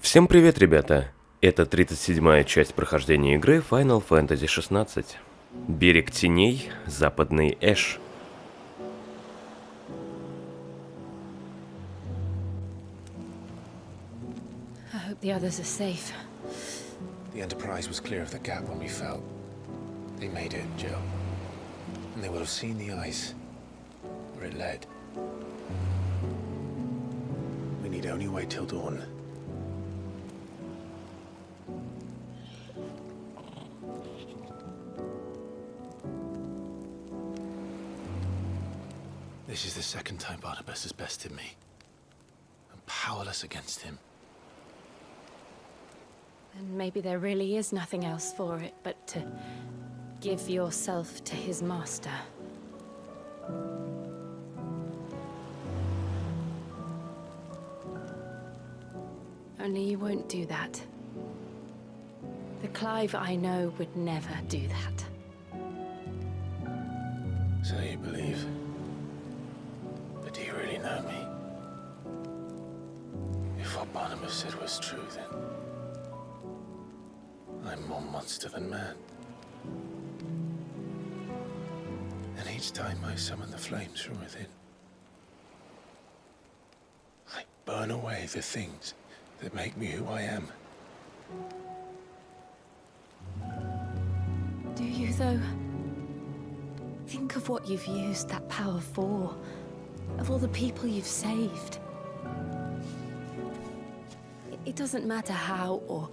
Всем привет, ребята! Это 37-я часть прохождения игры Final Fantasy XVI. Берег теней, западный Эш. I hope the others are safe. The Enterprise was clear of the gap when we fell. They made it, Jill. And they would have seen the ice where it led. We need only wait till dawn. This is the second time Barnabas has bested me. I'm powerless against him. And maybe there really is nothing else for it but to give yourself to his master. Only you won't do that. The Clive I know would never do that. So you believe? But do you really know me? If what Barnabas said was true, then I'm more monster than man. And each time I summon the flames from within, I burn away the things that make me who I am. Do you, though? Think of what you've used that power for, of all the people you've saved. It doesn't matter how or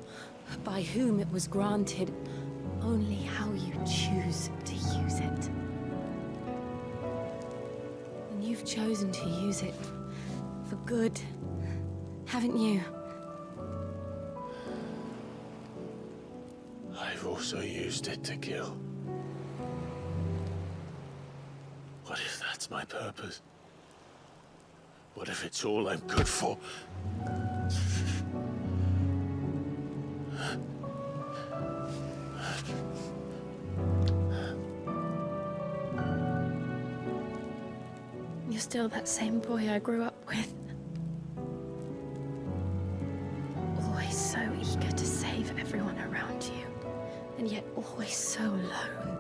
by whom it was granted, only how you choose to use it. And you've chosen to use it for good, haven't you? I've also used it to kill. What if that's my purpose? What if it's all I'm good for? You're still that same boy I grew up with. Always so eager to save everyone around you, and yet always so alone.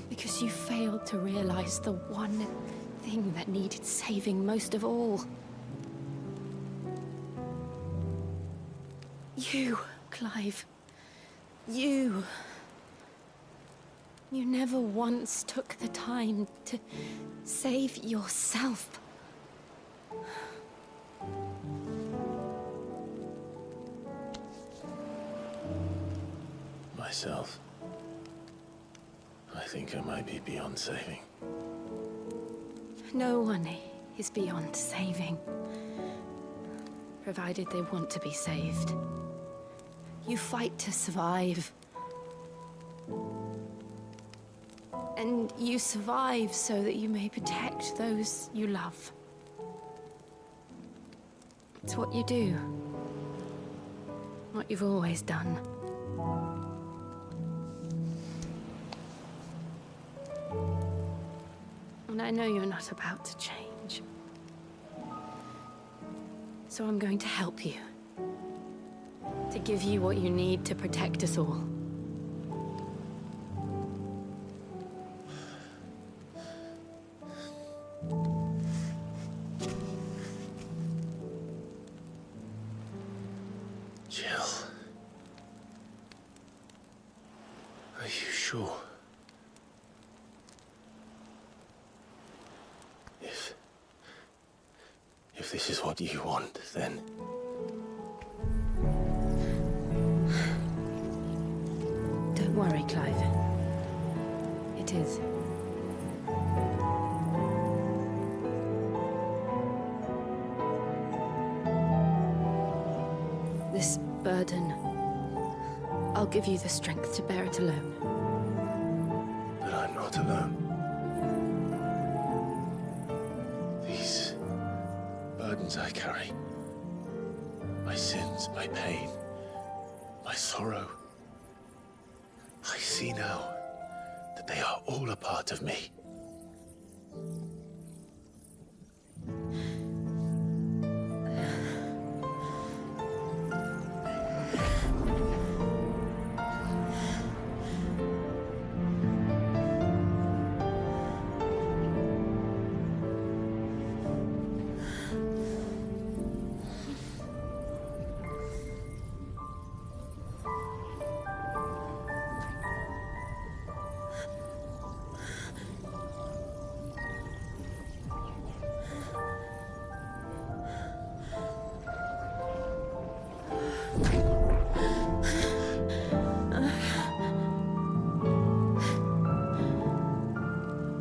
Because you failed to realize the one thing that needed saving most of all. You, Clive. You. You never once took the time to save yourself. Myself. I think I might be beyond saving. No one is beyond saving, provided they want to be saved. You fight to survive. And you survive so that you may protect those you love. It's what you do. What you've always done. And I know you're not about to change. So I'm going to help you. To give you what you need to protect us all. Jill. Are you sure? If this is what you want, then... Don't worry, Clive. It is. This burden, I'll give you the strength to bear it alone. But I'm not alone. These burdens I carry, my sins, my pain, my sorrow, I see now that they are all a part of me.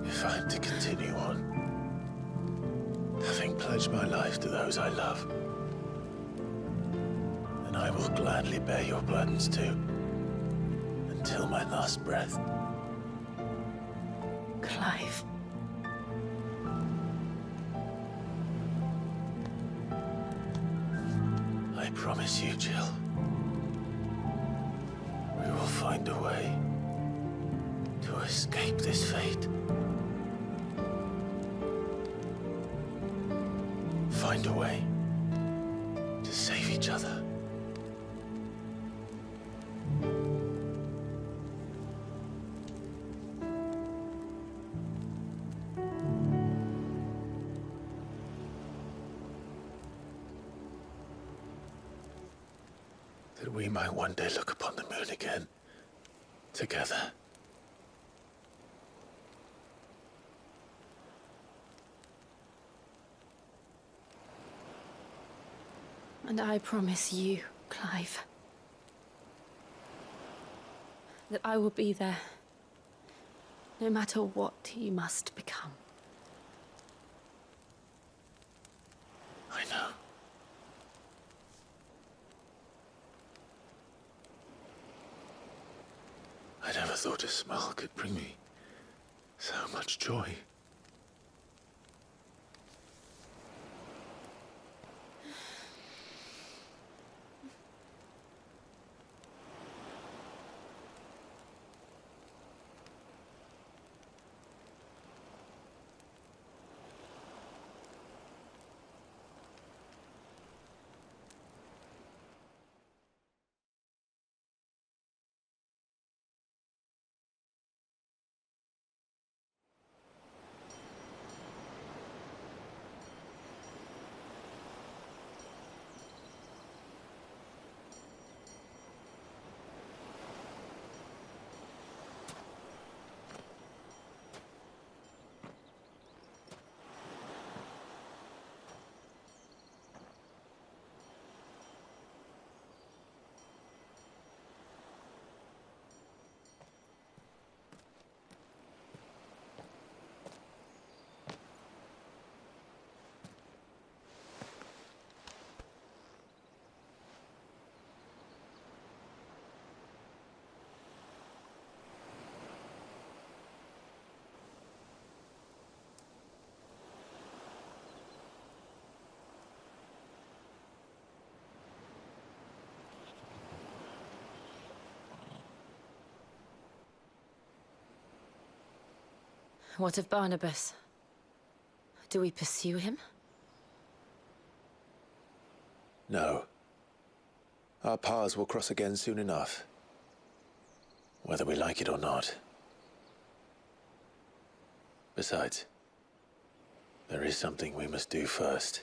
If I'm to continue on, having pledged my life to those I love, then I will gladly bear your burdens too, until my last breath. Clive. I promise you, Jill, we will find a way to escape this fate. Find a way to save each other. That we might one day look upon the moon again, together. And I promise you, Clive, that I will be there, no matter what you must become. I know. I never thought a smile could bring me so much joy. What of Barnabas? Do we pursue him? No. Our paths will cross again soon enough. Whether we like it or not. Besides, there is something we must do first.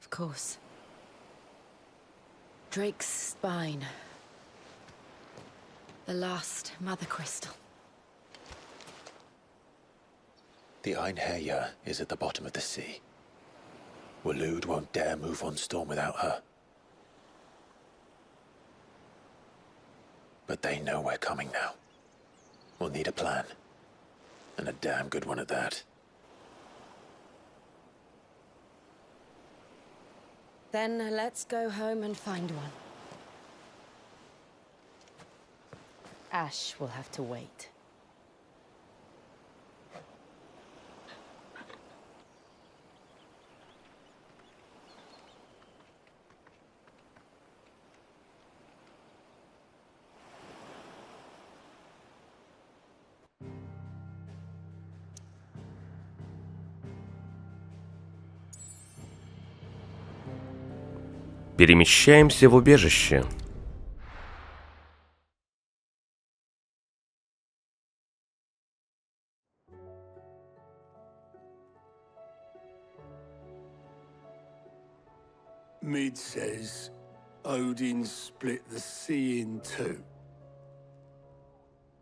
Of course. Drake's spine. The last mother crystal. The Einherja is at the bottom of the sea. Waloed won't dare move on Storm without her. But they know we're coming now. We'll need a plan. And a damn good one at that. Then let's go home and find one. Ash will have to wait. Перемещаемся в убежище. Mid says Odin split the sea in two.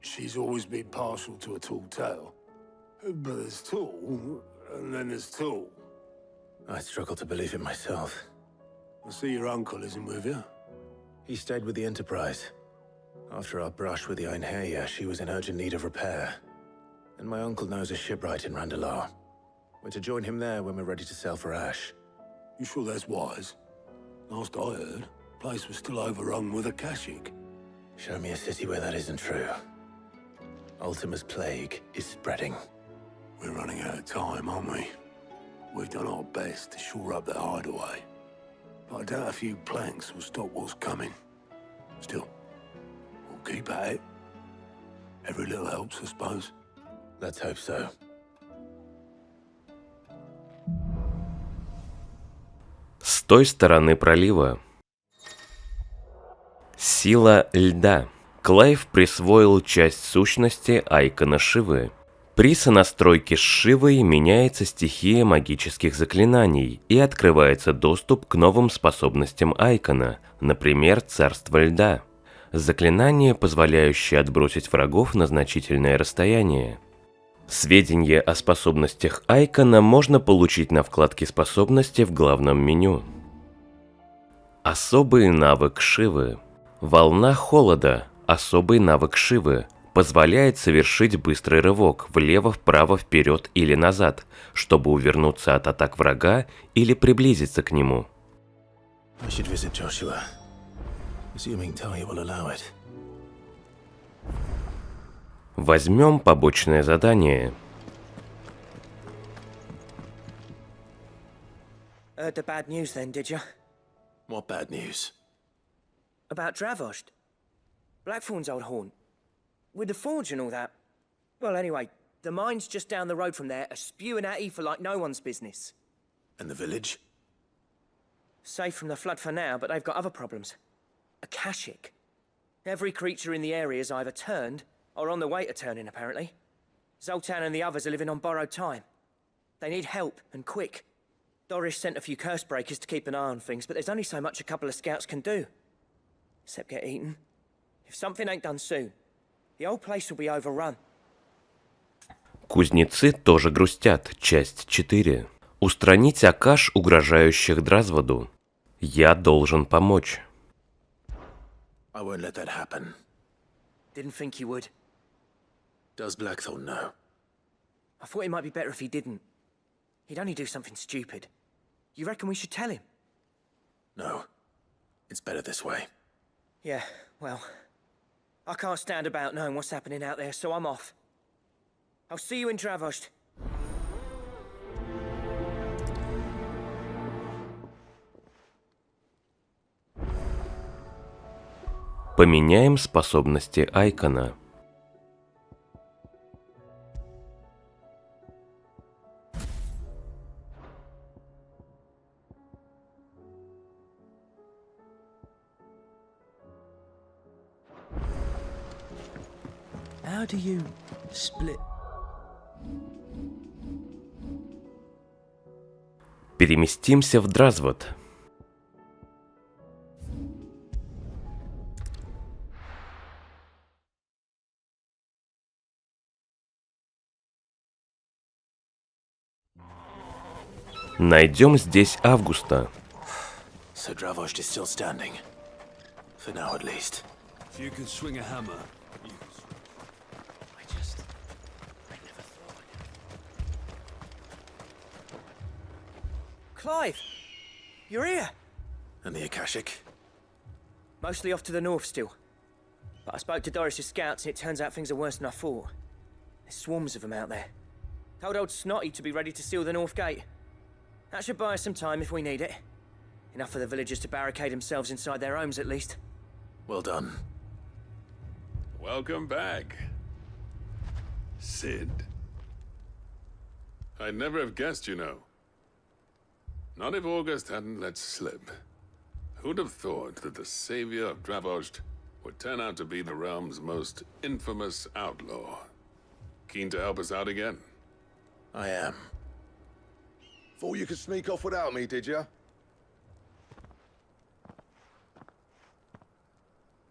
She's always been partial to a tall tale. But there's tall, and then there's tall. I struggle to believe it myself. I see your uncle isn't with you. He stayed with the Enterprise. After our brush with the Einherja, she was in urgent need of repair. And my uncle knows a shipwright in Randalar. We're to join him there when we're ready to sail for Ash. You sure that's wise? Last I heard, the place was still overrun with Akashic. Show me a city where that isn't true. Ultima's plague is spreading. We're running out of time, aren't we? We've done our best to shore up that hideaway. But I doubt a few planks will stop what's coming. Still, we'll keep at it. Every little helps, I suppose. Let's hope so. С той стороны пролива. Сила льда. Клайв присвоил часть сущности Айкона Шивы. При сонастройке с Шивой меняется стихия магических заклинаний и открывается доступ к новым способностям Айкона, например, Царство Льда. Заклинание, позволяющее отбросить врагов на значительное расстояние. Сведения о способностях Айкона можно получить на вкладке «Способности» в главном меню. Особый навык Шивы. Волна холода. Особый навык Шивы. Позволяет совершить быстрый рывок влево, вправо, вперед или назад, чтобы увернуться от атак врага или приблизиться к нему. I should visit Joshua. Assuming Talia will allow it. Возьмем побочное задание. Heard the bad news then, did you? What bad news? About Dravost. Blackthorn's old haunt. With the forge and all that. Well, anyway, the mines just down the road from there are spewing out ether like no one's business. And the village? Safe from the flood for now, but they've got other problems. Akashic. Every creature in the area is either turned or on the way to turning, apparently. Zoltan and the others are living on borrowed time. They need help, and quick. Doris sent a few curse breakers to keep an eye on things, but there's only so much a couple of scouts can do. Except get eaten. If something ain't done soon, the whole place will be overrun. Кузнецы тоже грустят. Часть 4. Устранить Акаш, угрожающих Дразводу. Я должен помочь. I won't let that happen. Didn't think you would. Does Blackthorn know? I thought it might be better if he didn't. He'd only do something stupid. You reckon we should tell him? No. It's better this way. Yeah, well, I can't stand about knowing what's happening out there, so I'm off. I'll see you in Dravost. Поменяем способности Айкона. How do you split? Переместимся в Дразвод. Найдем здесь Августа. So Dravost is still standing. For now, at least. If you can swing a hammer, you can I never thought. Clive! You're here! And the Akashic? Mostly off to the north still. But I spoke to Doris's scouts and it turns out things are worse than I thought. There's swarms of them out there. Told old Snotty to be ready to seal the north gate. That should buy us some time if we need it. Enough for the villagers to barricade themselves inside their homes at least. Well done. Welcome back, Sid. I'd never have guessed, you know. Not if August hadn't let slip. Who'd have thought that the savior of Dravost would turn out to be the realm's most infamous outlaw? Keen to help us out again? I am. Thought you could sneak off without me, did you?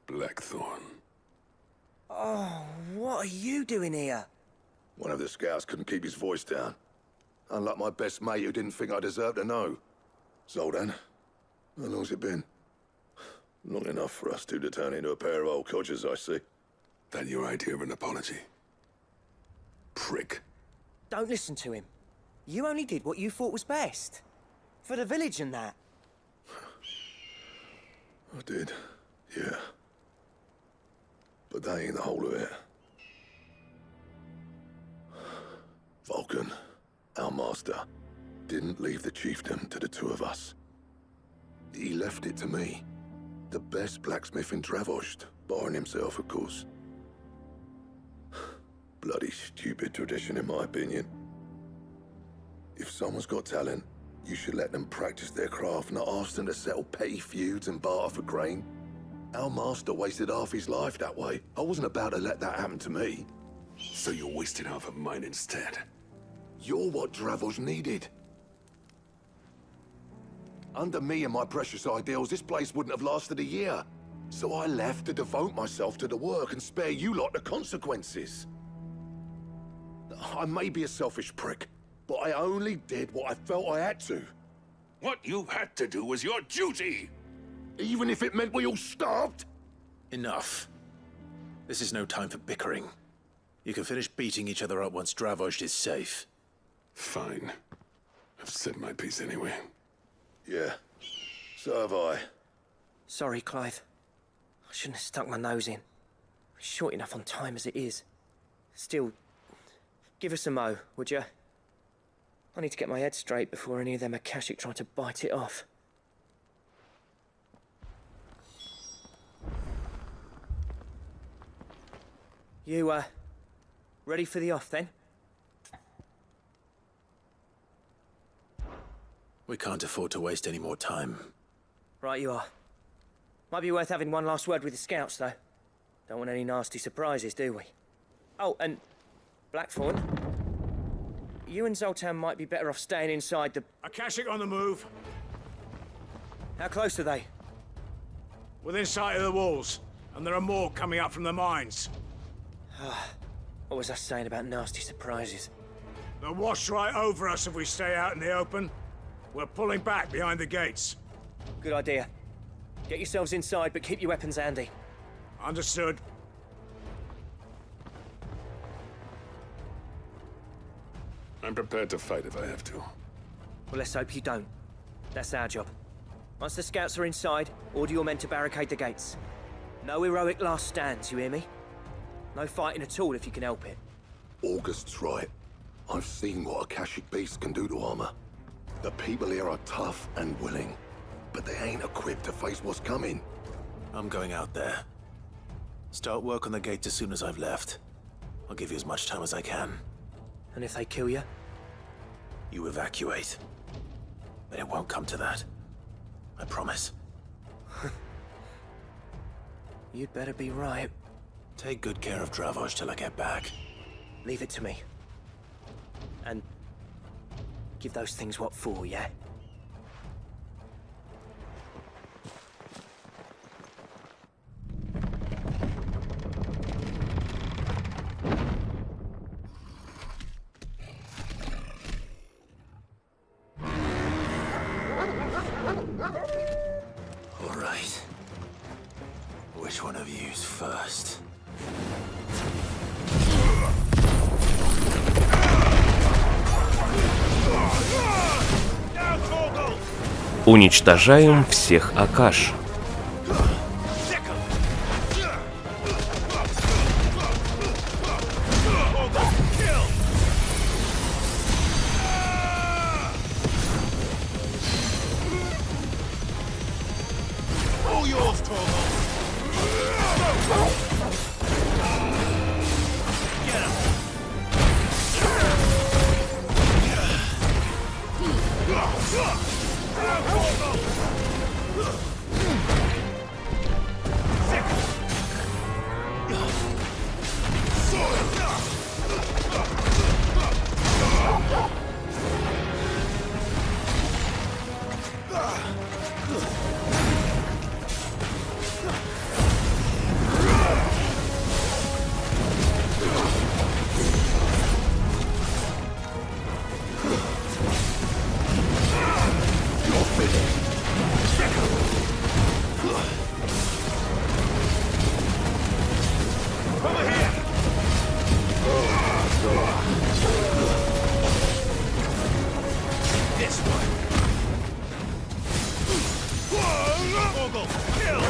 Blackthorn. Oh, what are you doing here? One of the scouts couldn't keep his voice down. Unlike my best mate who didn't think I deserved to know. Zoltan, how long's it been? Long enough for us two to turn into a pair of old codgers, I see. That your idea of an apology? Prick. Don't listen to him. You only did what you thought was best. For the village and that. I did, yeah. But that ain't the whole of it. Vulcan, our master, didn't leave the chiefdom to the two of us. He left it to me. The best blacksmith in Dravost, barring himself, of course. Bloody stupid tradition, in my opinion. If someone's got talent, you should let them practice their craft, not ask them to settle petty feuds and barter for grain. Our master wasted half his life that way. I wasn't about to let that happen to me. So you wasted half of mine instead. You're what Dravost needed. Under me and my precious ideals, this place wouldn't have lasted a year. So I left to devote myself to the work and spare you lot the consequences. I may be a selfish prick, but I only did what I felt I had to. What you had to do was your duty! Even if it meant we all starved? Enough. This is no time for bickering. You can finish beating each other up once Dravost is safe. Fine. I've said my piece anyway. Yeah, so have I. Sorry, Clive. I shouldn't have stuck my nose in. We're short enough on time as it is. Still, give us a mo, would you? I need to get my head straight before any of them Akashic try to bite it off. You, ready for the off, then? We can't afford to waste any more time. Right you are. Might be worth having one last word with the scouts, though. Don't want any nasty surprises, do we? Oh, and Blackthorn, you and Zoltan might be better off staying inside the... Akashic on the move. How close are they? Within sight of the walls. And there are more coming up from the mines. What was I saying about nasty surprises? They'll wash right over us if we stay out in the open. We're pulling back behind the gates. Good idea. Get yourselves inside, but keep your weapons handy. Understood. I'm prepared to fight if I have to. Well, let's hope you don't. That's our job. Once the scouts are inside, order your men to barricade the gates. No heroic last stands, you hear me? No fighting at all if you can help it. August's right. I've seen what Akashic beasts can do to armor. The people here are tough and willing, but they ain't equipped to face what's coming. I'm going out there. Start work on the gate as soon as I've left. I'll give you as much time as I can. And if they kill you? You evacuate. But it won't come to that. I promise. You'd better be right. Take good care of Dravost till I get back. Leave it to me. And give those things what for, yeah? All right. Which one of you's first? Уничтожаем всех Акаш. This one. Ogre, kill.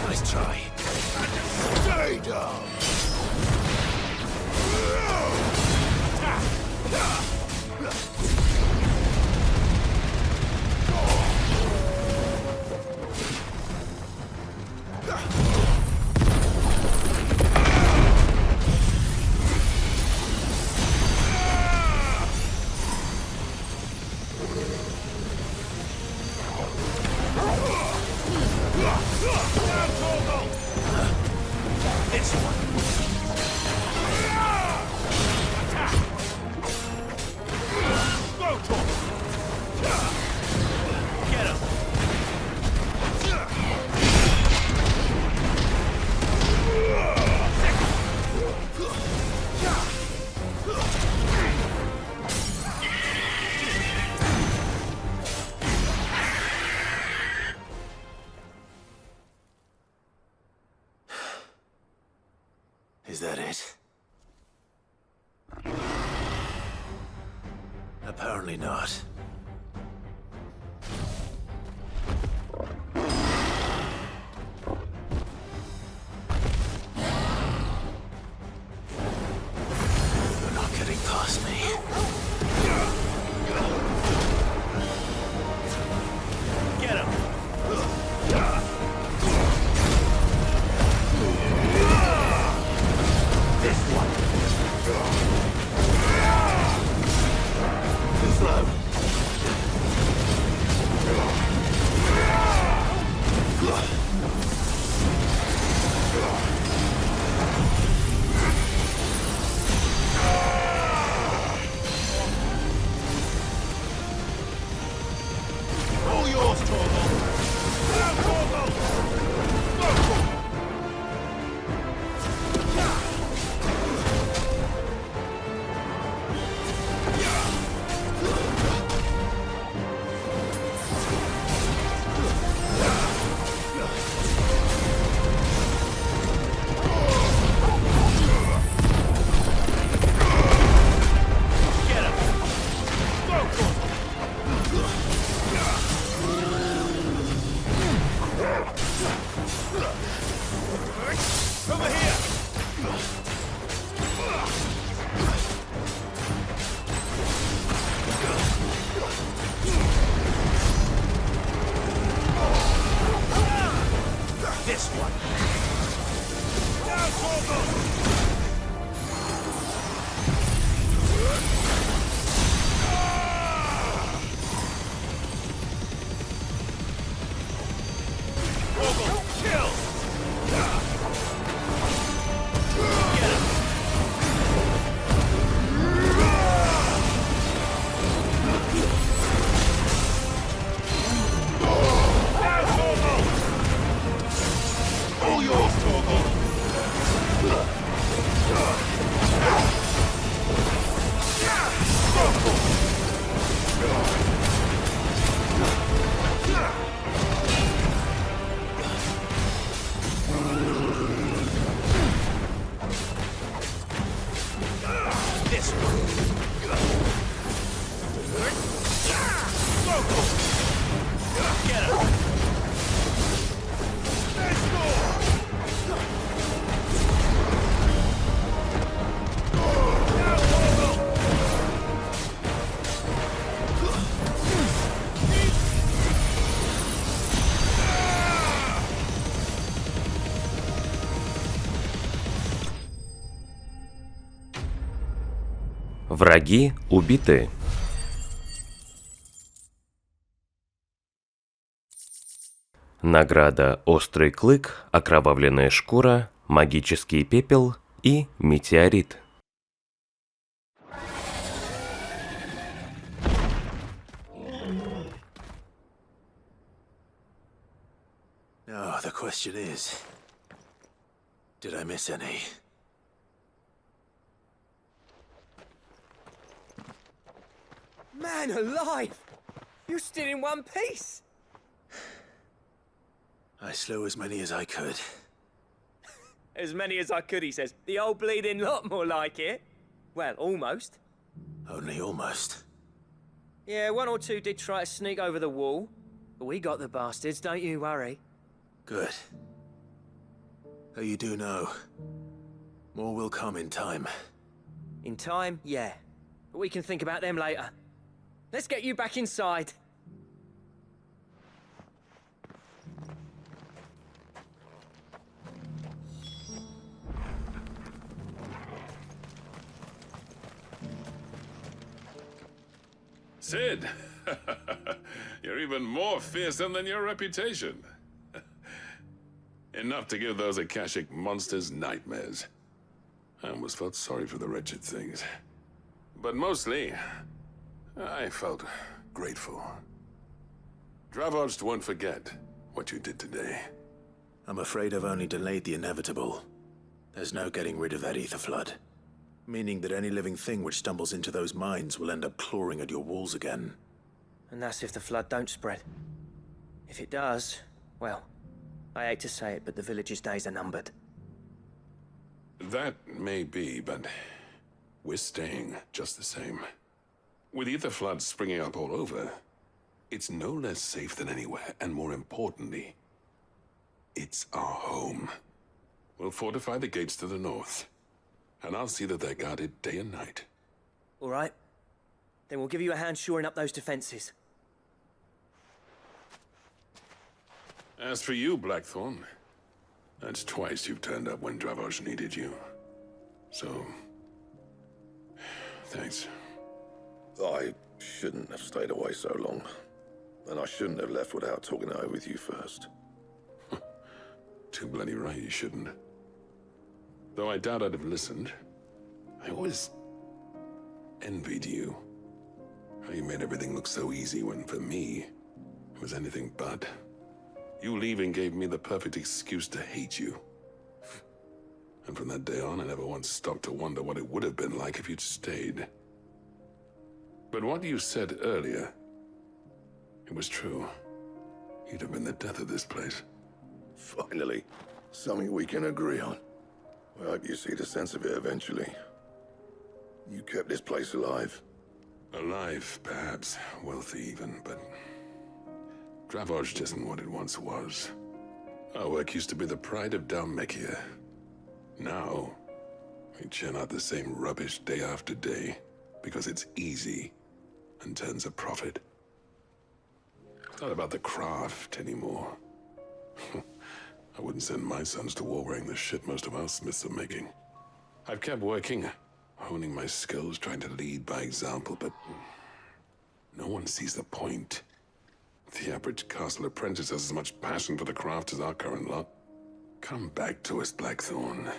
Nice try. Stay down. Is that it? Apparently not. You're not getting past me. Get him! This one. Too slow. All yours, Torgal. Now, Torgal. Go. Over here! This one! Now, Torgal! Враги убиты. Награда «Острый клык», «Окровавленная шкура», «Магический пепел» и «Метеорит». Now, the question is, did I miss any? Man alive! You're still in one piece! I slew as many as I could. As many as I could, he says. The old bleeding lot, more like it. Well, almost. Only almost. Yeah, one or two did try to sneak over the wall. But we got the bastards, don't you worry. Good. Though you do know, more will come in time. In time, yeah. But we can think about them later. Let's get you back inside. Sid! You're even more fearsome than your reputation. Enough to give those Akashic monsters nightmares. I almost felt sorry for the wretched things. But mostly, I felt grateful. Dravost won't forget what you did today. I'm afraid I've only delayed the inevitable. There's no getting rid of that ether flood. Meaning that any living thing which stumbles into those mines will end up clawing at your walls again. And that's if the flood don't spread. If it does, well, I hate to say it, but the village's days are numbered. That may be, but we're staying just the same. With ether floods springing up all over, it's no less safe than anywhere, and more importantly, it's our home. We'll fortify the gates to the north, and I'll see that they're guarded day and night. All right. Then we'll give you a hand shoring up those defenses. As for you, Blackthorn, that's twice you've turned up when Dravosh needed you. So, thanks. I shouldn't have stayed away so long. And I shouldn't have left without talking it over with you first. Too bloody right you shouldn't. Though I doubt I'd have listened. I always envied you. How you made everything look so easy when, for me, it was anything but. You leaving gave me the perfect excuse to hate you. And from that day on, I never once stopped to wonder what it would have been like if you'd stayed. But what you said earlier, it was true. You'd have been the death of this place. Finally, something we can agree on. I hope you see the sense of it eventually. You kept this place alive. Alive, perhaps. Wealthy even, but Dravosh isn't what it once was. Our work used to be the pride of Dalmekia. Now, we churn out the same rubbish day after day because it's easy and turns a profit. It's not about the craft anymore. I wouldn't send my sons to war wearing the shit most of our smiths are making. I've kept working, honing my skills, trying to lead by example, but no one sees the point. The average castle apprentice has as much passion for the craft as our current lot. Come back to us, Blackthorn.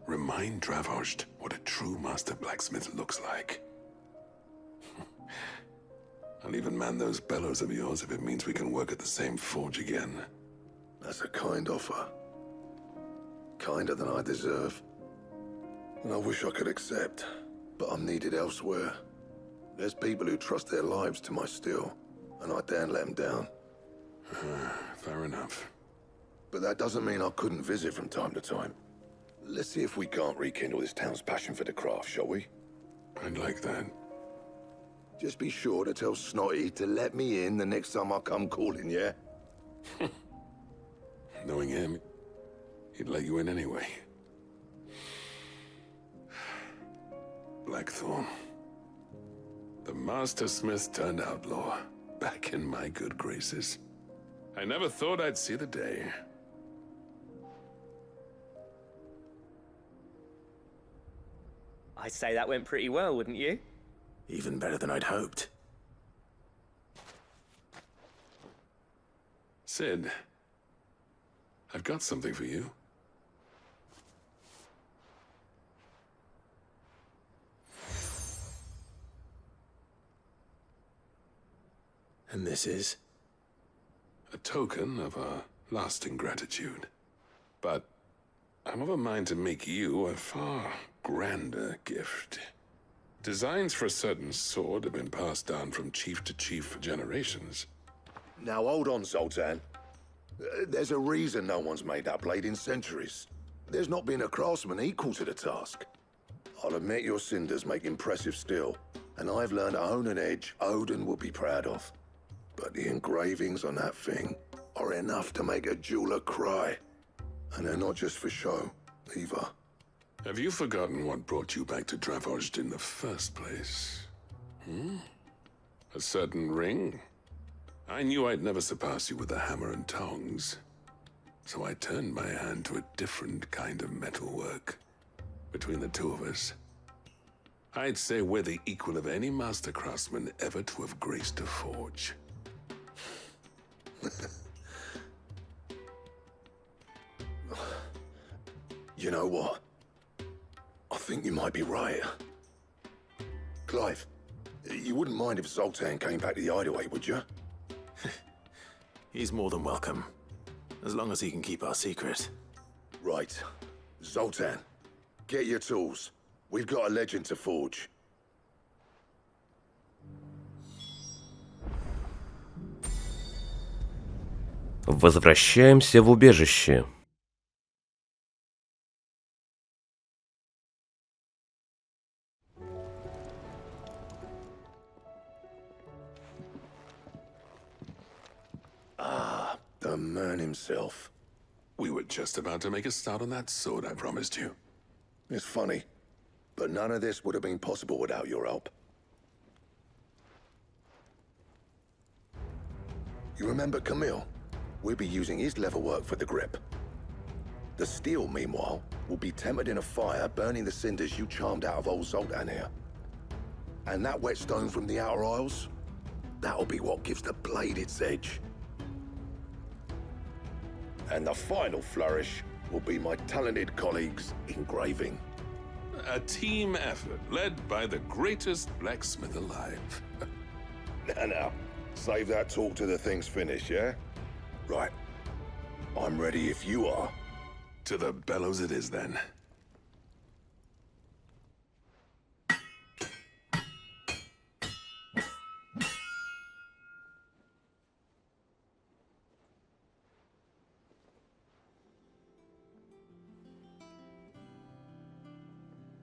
Remind Dravosh what a true master blacksmith looks like. I'll even man those bellows of yours if it means we can work at the same forge again. That's a kind offer. Kinder than I deserve. And I wish I could accept, but I'm needed elsewhere. There's people who trust their lives to my steel, and I daren't let them down. Fair enough. But that doesn't mean I couldn't visit from time to time. Let's see if we can't rekindle this town's passion for the craft, shall we? I'd like that. Just be sure to tell Snotty to let me in the next time I come calling, yeah? Knowing him, he'd let you in anyway. Blackthorn. The Master Smith turned outlaw, back in my good graces. I never thought I'd see the day. I'd say that went pretty well, wouldn't you? Even better than I'd hoped. Sid, I've got something for you. And this is? A token of our lasting gratitude. But I'm of a mind to make you a far grander gift. Designs for a certain sword have been passed down from chief to chief for generations. Now hold on, Zoltan. There's a reason no one's made that blade in centuries. There's not been a craftsman equal to the task. I'll admit your cinders make impressive steel, and I've learned to own an edge Odin will be proud of. But the engravings on that thing are enough to make a jeweler cry. And they're not just for show, either. Have you forgotten what brought you back to Dravost in the first place? A certain ring? I knew I'd never surpass you with a hammer and tongs. So I turned my hand to a different kind of metalwork. Between the two of us, I'd say we're the equal of any master craftsman ever to have graced a forge. You know what? I think you might be right. Clive, you wouldn't mind if Zoltan came back to the Hideaway, would you? He's more than welcome. As long as he can keep our secret. Right. Zoltan, get your tools. We've got a legend to forge. Возвращаемся в убежище. The man himself. We were just about to make a start on that sword I promised you. It's funny, but none of this would have been possible without your help. You remember Camille? We'll be using his leatherwork for the grip. The steel, meanwhile, will be tempered in a fire, burning the cinders you charmed out of old Zoltan here. And that whetstone from the Outer Isles, that'll be what gives the blade its edge. And the final flourish will be my talented colleagues' engraving. A team effort led by the greatest blacksmith alive. Now, save that talk till the thing's finished, yeah? Right. I'm ready if you are. To the bellows it is then.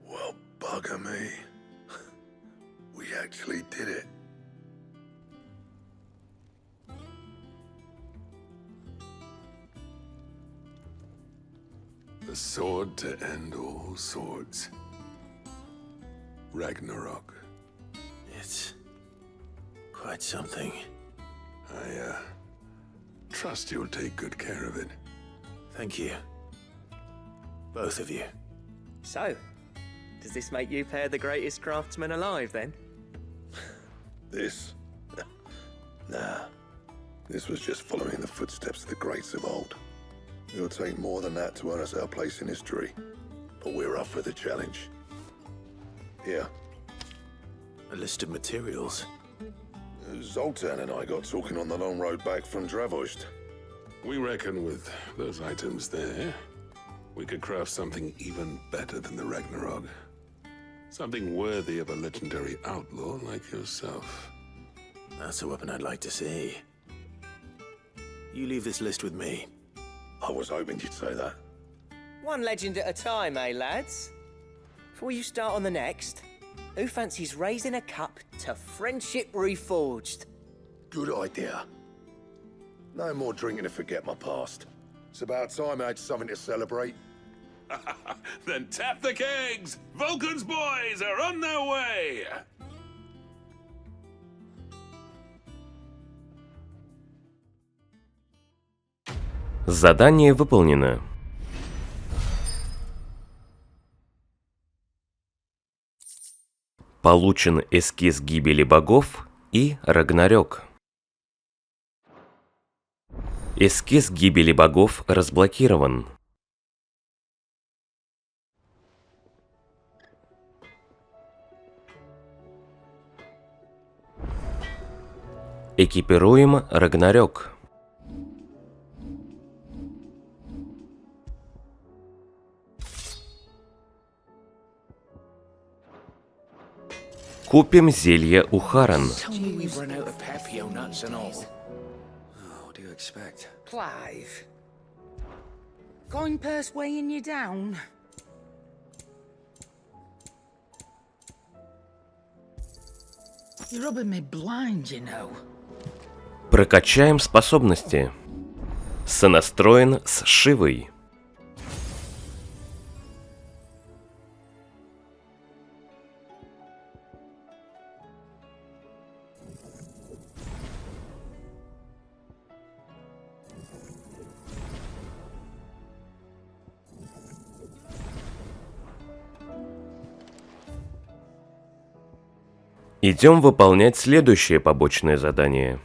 Well, bugger me. We actually did it. The sword to end all swords. Ragnarok. It's quite something. I trust you'll take good care of it. Thank you. Both of you. So, does this make you pair the greatest craftsman alive, then? This? Nah. This was just following the footsteps of the greats of old. It'll take more than that to earn us our place in history. But we're up for the challenge. Here. A list of materials. Zoltan and I got talking on the long road back from Dravost. We reckon with those items there, we could craft something even better than the Ragnarok. Something worthy of a legendary outlaw like yourself. That's a weapon I'd like to see. You leave this list with me. I was hoping you'd say that. One legend at a time, eh, lads? Before you start on the next, who fancies raising a cup to friendship reforged? Good idea. No more drinking to forget my past. It's about time I had something to celebrate. Then tap the kegs! Vulcan's boys are on their way! Задание выполнено. Получен эскиз гибели богов и Рагнарёк. Эскиз гибели богов разблокирован. Экипируем Рагнарёк. Купим зелье у Харан. Tell me we've run out of Pepio nuts and all. Oh dear expect? Clive. Coin purse weighing you down? You're rubbing me blind, you know. Прокачаем способности. Сонастроен с Шивой. Идем выполнять следующее побочное задание.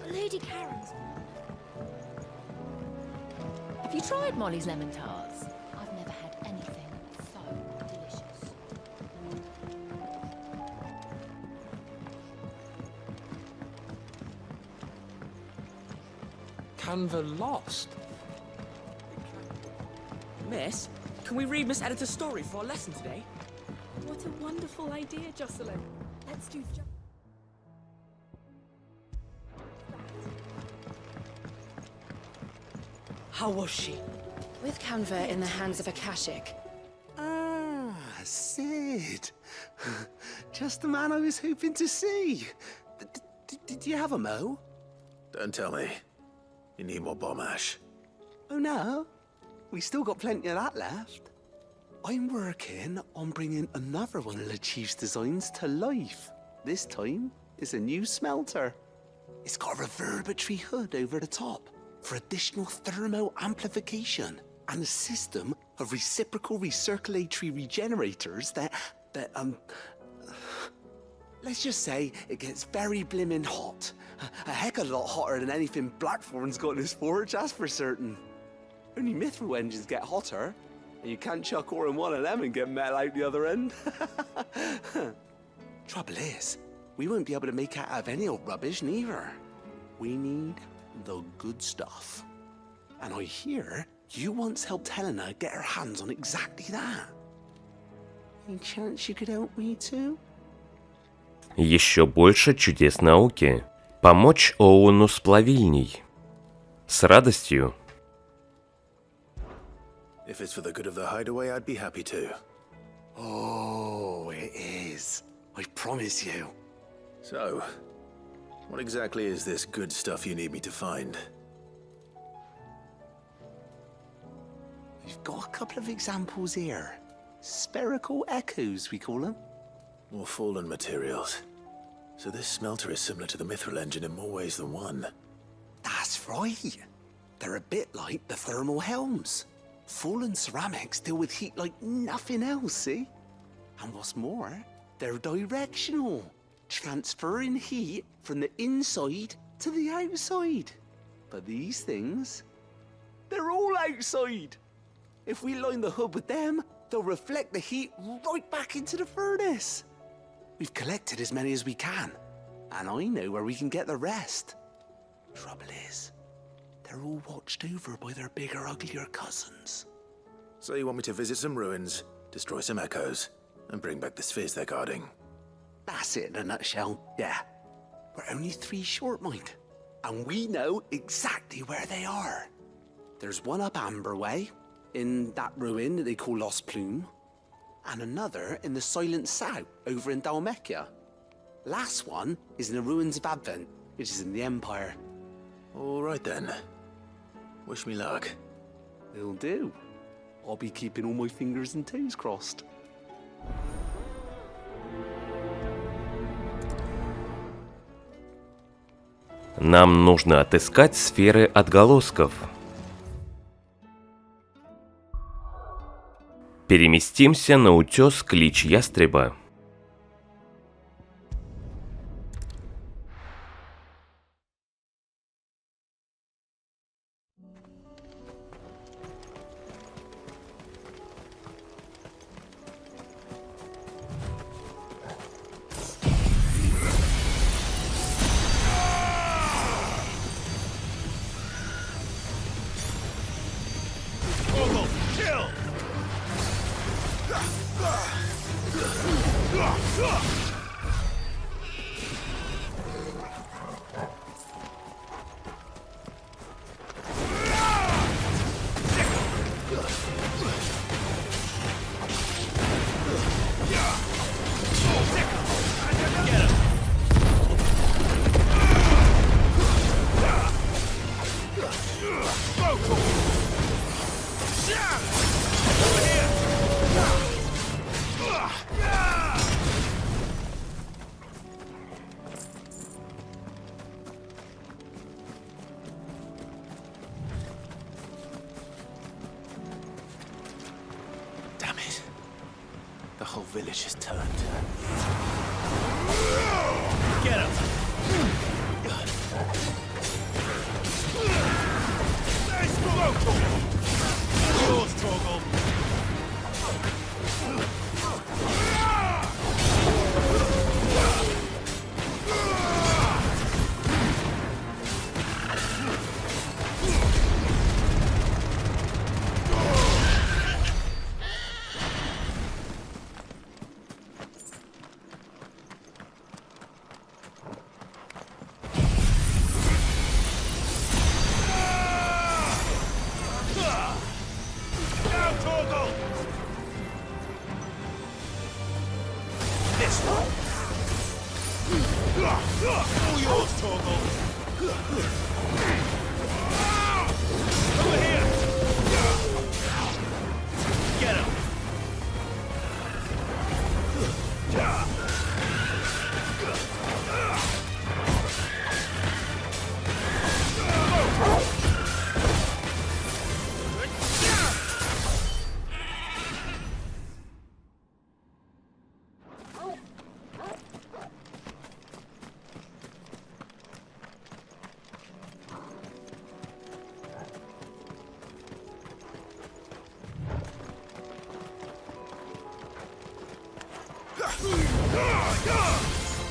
Lady Karen's. Have you tried Molly's lemon tarts? I've never had anything so delicious. Canva lost. Miss, can we read Miss Editor's story for our lesson today? What a wonderful idea, Jocelyn. Let's do. How was she? With Canva in the hands of Akashic. Ah, Sid. Just the man I was hoping to see. Did you have a mo? Don't tell me. You need more bomb ash. Oh no, we still got plenty of that left. I'm working on bringing another one of the Chief's designs to life. This time, it's a new smelter. It's got a reverberatory hood over the top for additional thermo amplification and a system of reciprocal recirculatory regenerators that let's just say it gets very blimmin' hot. A heck of a lot hotter than anything Blackthorn's got in his forge, that's for certain. Only mithril engines get hotter, and you can't chuck ore in one of them and get metal out the other end. Trouble is, we won't be able to make it out of any old rubbish neither. We need the good stuff. And I hear you once helped Helena get her hands on exactly that. Any chance you could help me too? Еще больше чудес науки. Помочь Оуэну с плавильней. С радостью. If it's for the good of the hideaway, I'd be happy to. Oh, it is. I promise you. So, what exactly is this good stuff you need me to find? We've got a couple of examples here. Spherical echoes, we call them. More fallen materials. So this smelter is similar to the mithril engine in more ways than one. That's right. They're a bit like the thermal helms. Fallen ceramics deal with heat like nothing else, see? And what's more, they're directional, transferring heat from the inside to the outside. But these things, they're all outside. If we line the hood with them, they'll reflect the heat right back into the furnace. We've collected as many as we can, and I know where we can get the rest. Trouble is, they're all watched over by their bigger, uglier cousins. So you want me to visit some ruins, destroy some echoes, and bring back the spheres they're guarding? That's it in a nutshell, yeah. We're only 3 short, mind, and we know exactly where they are. There's one up Amber Way, in that ruin that they call Lost Plume, and another in the Silent South, over in Dalmekia. Last one is in the ruins of Advent, which is in the Empire. All right then. Wish me luck. Will do. I'll be keeping all my fingers and toes crossed. Нам нужно отыскать сферы отголосков. Переместимся на утес Клич Ястреба. whole village has turned. Get him! Nice move! Yours, Torgal! All yours, Torgal! Over here! Get him!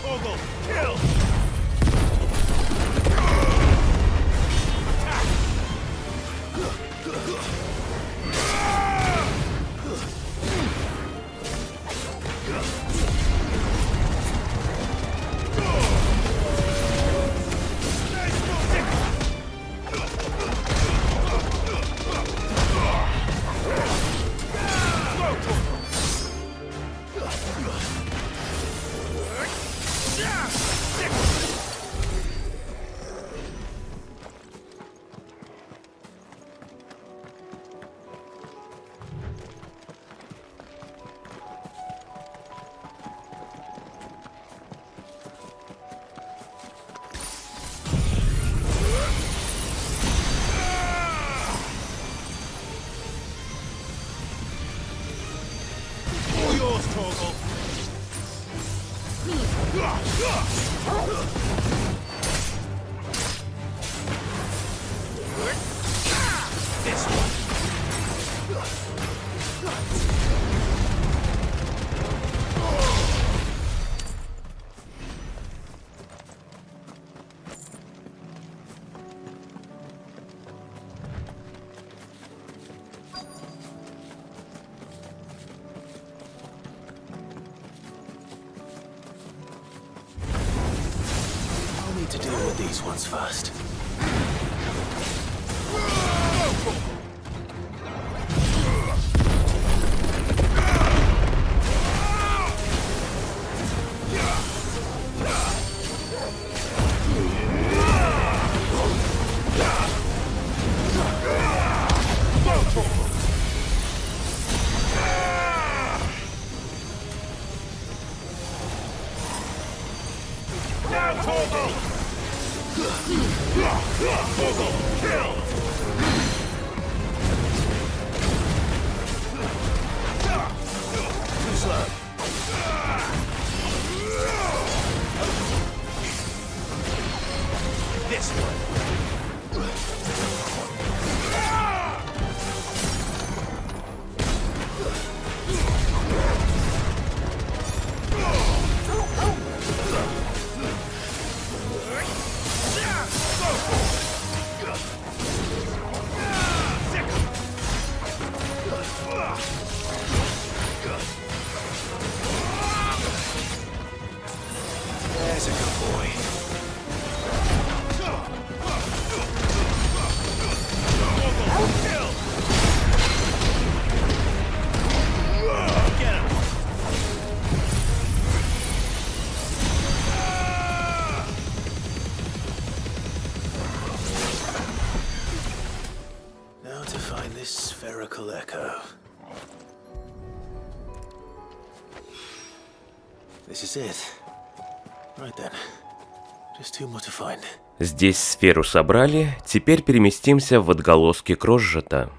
Torgal, kill! To deal with these ones first. There's a good boy. Now to find this spherical echo. This is it. Right then. Just two more to find. Здесь сферу собрали, теперь переместимся в отголоски Крожжета.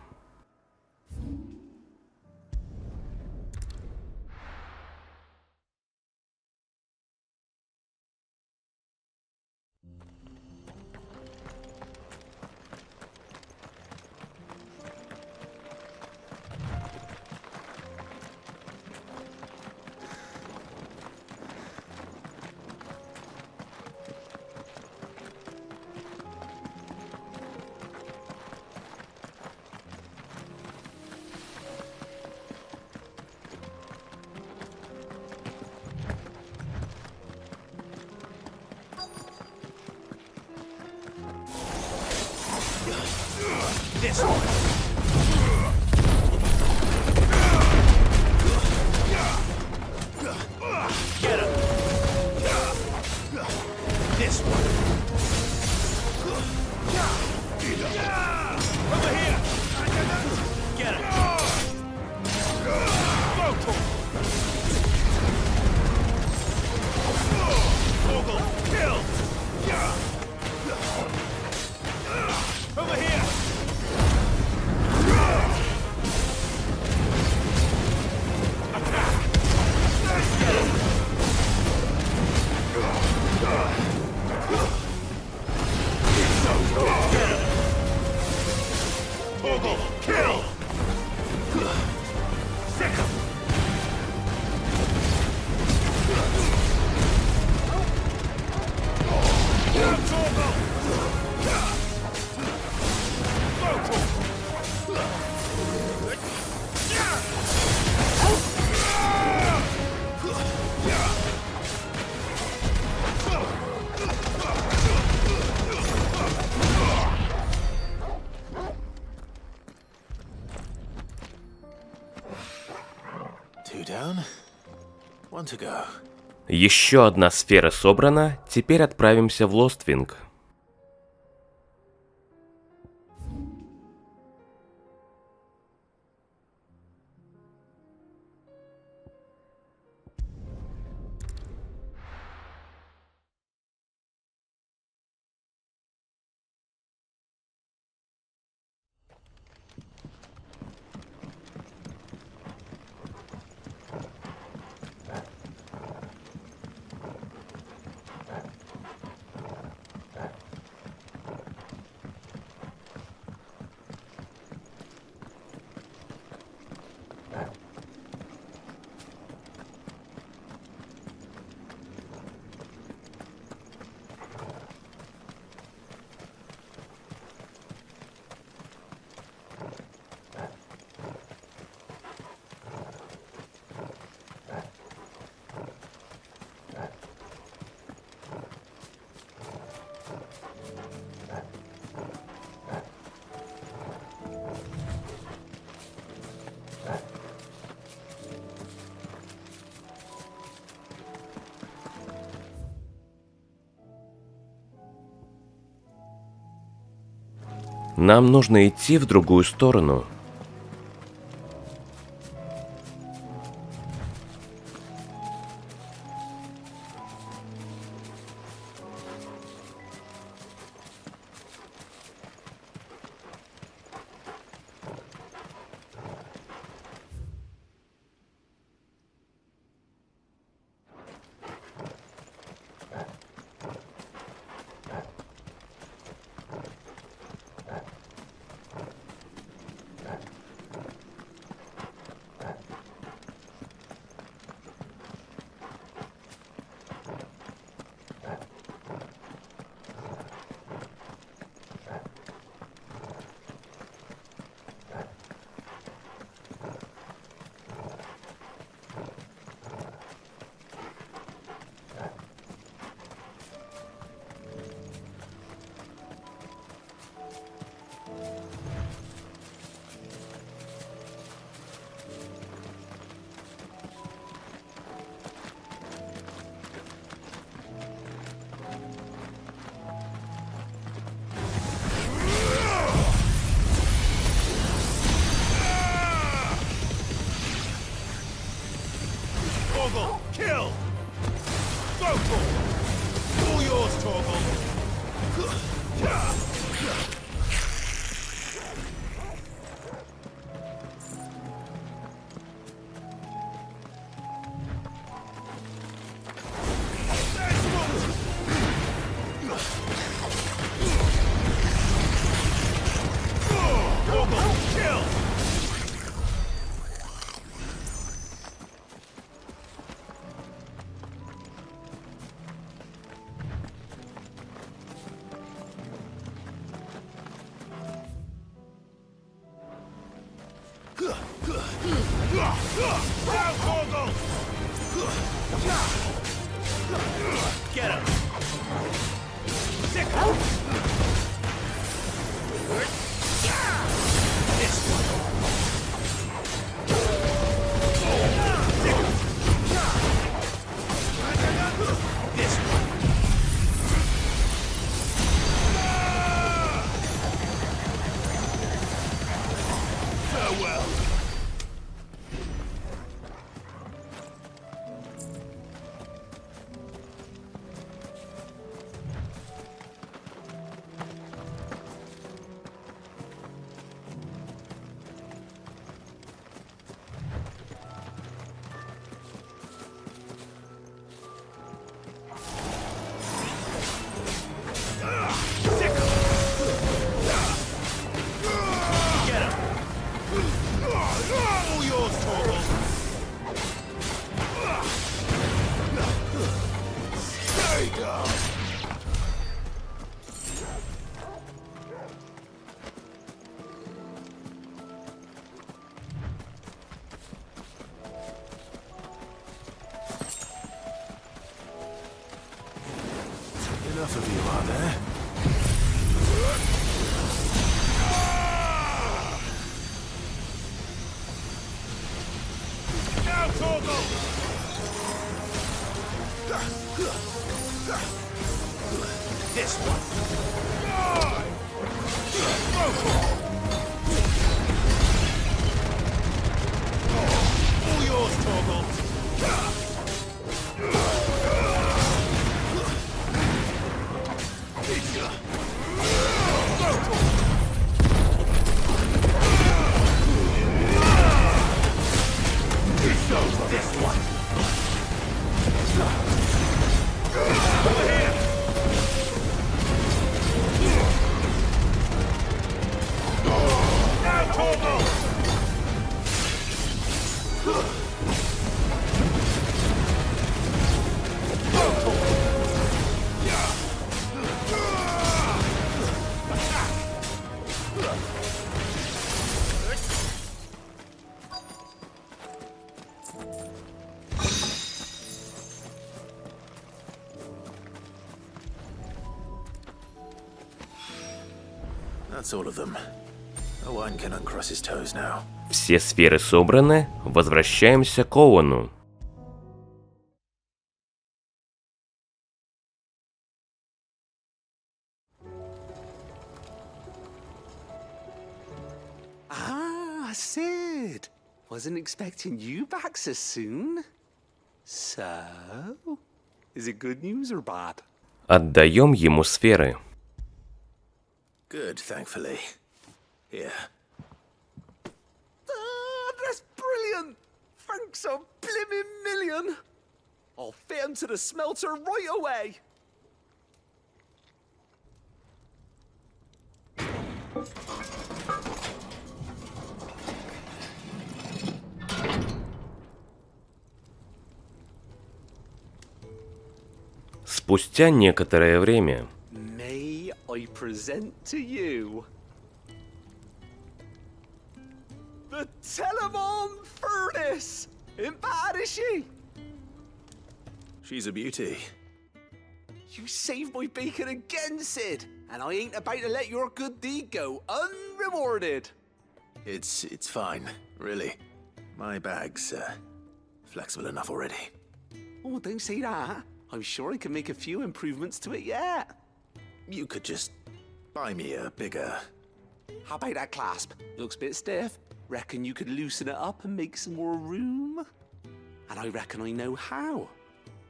This one. Get him. This one. Over here. Get him. Go for it. Ogre, kill. Over here. Ogre, kill. Sick him. Two down. One to go. Еще одна сфера собрана, теперь отправимся в Лоствинг. Нам нужно идти в другую сторону. Torgal, kill! Go for it! All yours, Torgal! Torgal, kill! Get him! Sick him! Enough of you, are there? Now, Torgal! This one. All yours, Torgal. This one. Over here. Now, Torgal. That's all of them. Owen can uncross his toes now. Все сферы собраны, возвращаемся к Оуэну. Ah, Sid. Wasn't expecting you back so soon. So, is it good news or bad? Отдаем ему сферы. Good, thankfully. Here. Ah, that's brilliant! Thanks a blimmin' million! I'll fit 'em to the smelter right away! Спустя некоторое время. May I present to you the Telemon Furnace! Ain't bad, is she? She's a beauty. You saved my bacon again, Sid, and I ain't about to let your good deed go unrewarded. It's fine, really. My bag's flexible enough already. Oh, don't say that. I'm sure I can make a few improvements to it yet. You could just buy me a bigger... How about that clasp? Looks a bit stiff. Reckon you could loosen it up and make some more room? And I reckon I know how.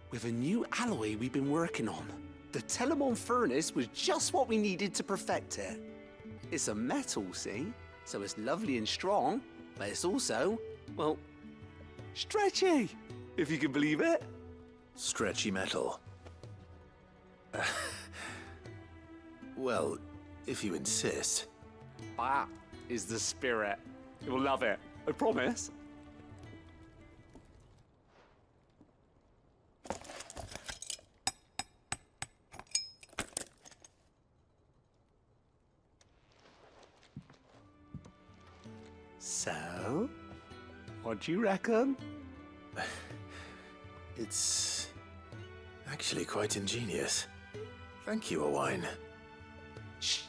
With a new alloy we've been working on. The Telemon Furnace was just what we needed to perfect it. It's a metal, see? So it's lovely and strong, but it's also, well, stretchy, if you can believe it. Stretchy metal. Well, if you insist. That is the spirit. You'll love it, I promise. So, what do you reckon? It's actually quite ingenious. Thank you, Owen. Shh,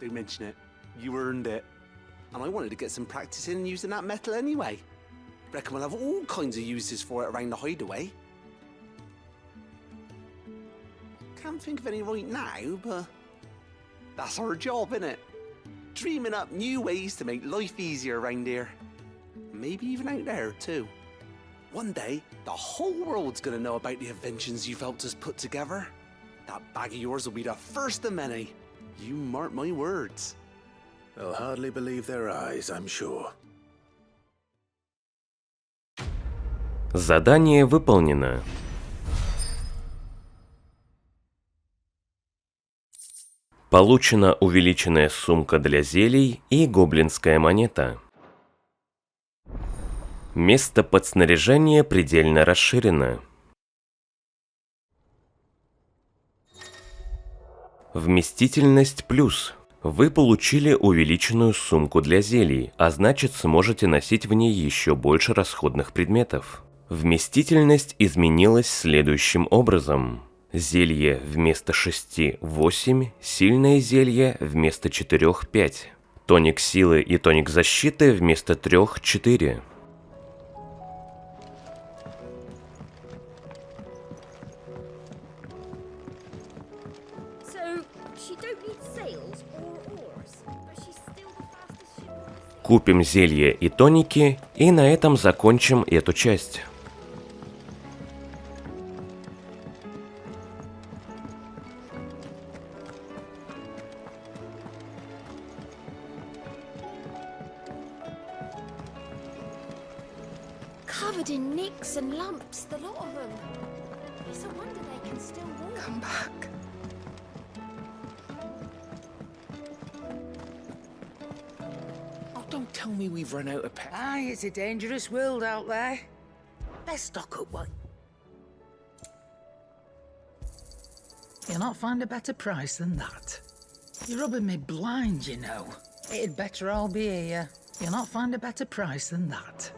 don't mention it. You earned it. And I wanted to get some practice in using that metal anyway. Reckon we'll have all kinds of uses for it around the hideaway. Can't think of any right now, but that's our job, innit? Dreaming up new ways to make life easier around here. Maybe even out there, too. One day, the whole world's gonna know about the inventions you've helped us put together. That bag of yours will be the first of many. You mark my words. They'll hardly believe their eyes, I'm sure. Задание выполнено. Получена увеличенная сумка для зелий и гоблинская монета. Место под снаряжение предельно расширено. Вместительность плюс. Вы получили увеличенную сумку для зелий, а значит сможете носить в ней еще больше расходных предметов. Вместительность изменилась следующим образом. Зелье вместо 6 – 8, сильное зелье вместо 4 – 5. Тоник силы и тоник защиты вместо 3 – 4. Купим зелье и тоники, и на этом закончим эту часть. Covered in nicks and lumps, the lot of them. It's a wonder they can still walk. Come back. Oh, don't tell me we've run out of pets. Aye, it's a dangerous world out there. Let's stock up one. You'll not find a better price than that. You're rubbing me blind, you know. It'd better all be here. You'll not find a better price than that.